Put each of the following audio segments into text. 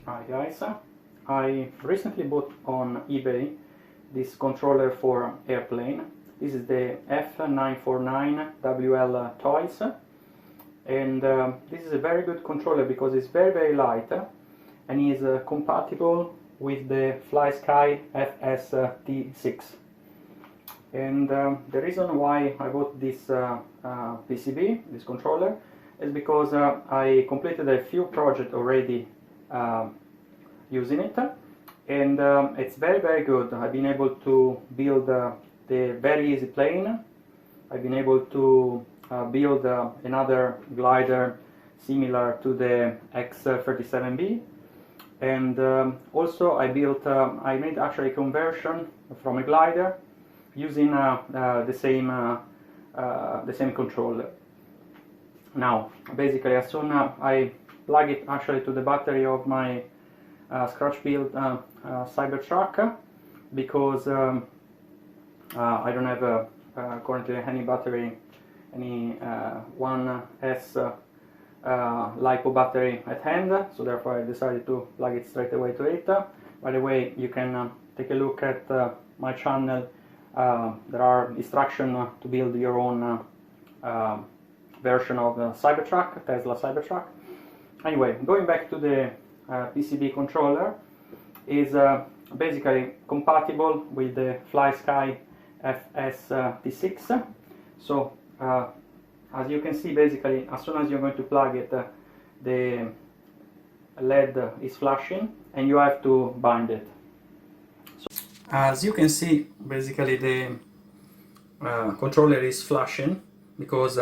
Hi guys, I recently bought on eBay this controller for airplane. This is the F949 WLtoys, and this is a very good controller because it's very light and is compatible with the FlySky FS-T6. And the reason why I bought this PCB, this controller, is because I completed a few projects already using it, and it's very good. I've been able to build the very easy plane. I've been able to build another glider similar to the X-37B, and also I made actually a conversion from a glider using the same controller. Now, basically, as soon as I plug it actually to the battery of my scratch-built Cybertruck, because I don't have currently any battery, any 1S LiPo battery at hand, so therefore I decided to plug it straight away to it. By the way, you can take a look at my channel. There are instructions to build your own version of the Cybertruck, Tesla Cybertruck. Anyway, going back to the PCB controller, is basically compatible with the FlySky FS-T6. So as you can see, basically as soon as you're going to plug it, the LED is flashing and you have to bind it. So, as you can see, basically the controller is flashing because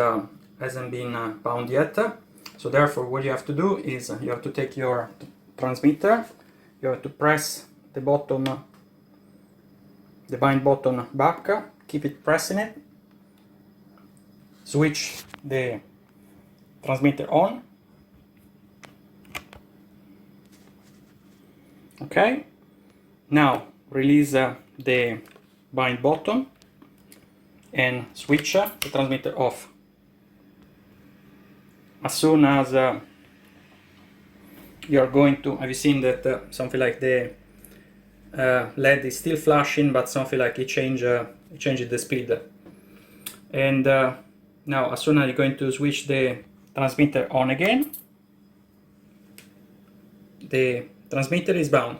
hasn't been bound yet. So therefore what you have to do is you have to take your transmitter, you have to press the button, the bind button back, keep it pressing it, switch the transmitter on. Okay, now release the bind button and switch the transmitter off. As soon as you're going to, have you seen that something like the LED is still flashing, but something like it changes the speed. And now as soon as you're going to switch the transmitter on again, the transmitter is bound.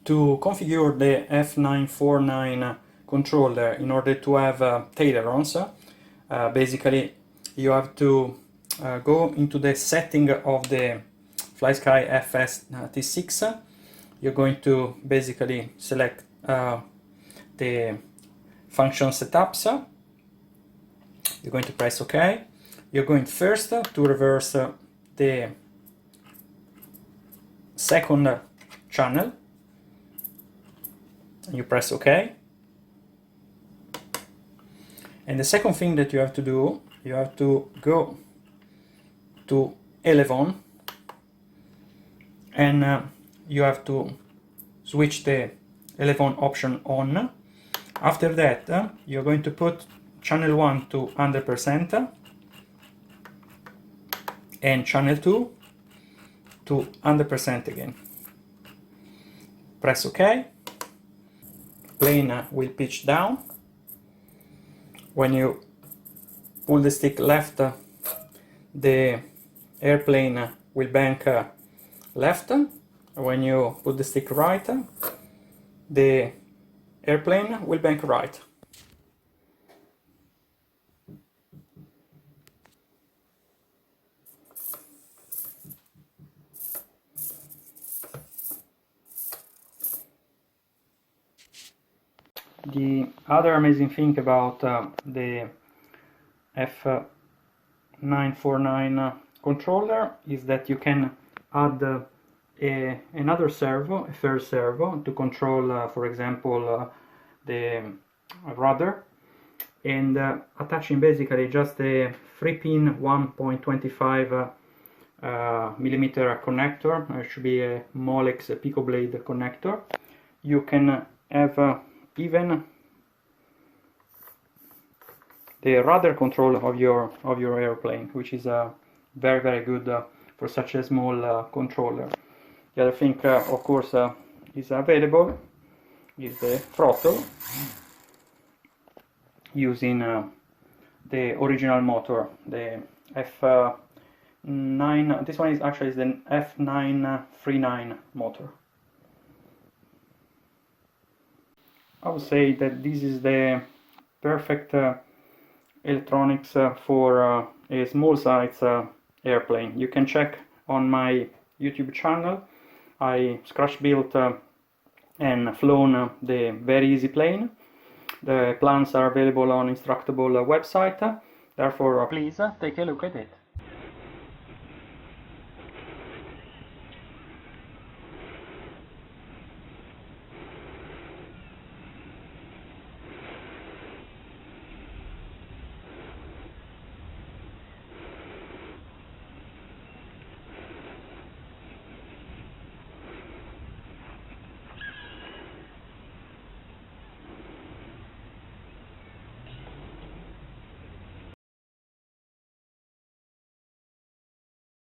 To configure the F949 controller in order to have ailerons, basically you have to go into the setting of the FlySky FS-T6. You're going to basically select the function setups. You're going to press OK. You're going first to reverse the second channel. You press OK. And the second thing that you have to do, you have to go to 11 and you have to switch the 11 option on. After that, you're going to put channel 1 to 100% and channel 2 to 100% again. Press OK. Plane will pitch down. When you pull the stick left, the airplane will bank left. When you put the stick right, the airplane will bank right. The other amazing thing about the F949 controller is that you can add another servo, a third servo, to control, for example, the rudder, and attaching basically just a 3-pin 1.25 millimeter connector. It should be a Molex Pico Blade connector. You can have even the rudder control of your airplane, which is very good for such a small controller. The other thing, of course, is available is the throttle, using the original motor, the F9. This one is actually the F949 motor. I would say that this is the perfect electronics for a small size airplane. You can check on my YouTube channel. I scratch built and flown the very easy plane. The plans are available on Instructable website, therefore please take a look at it.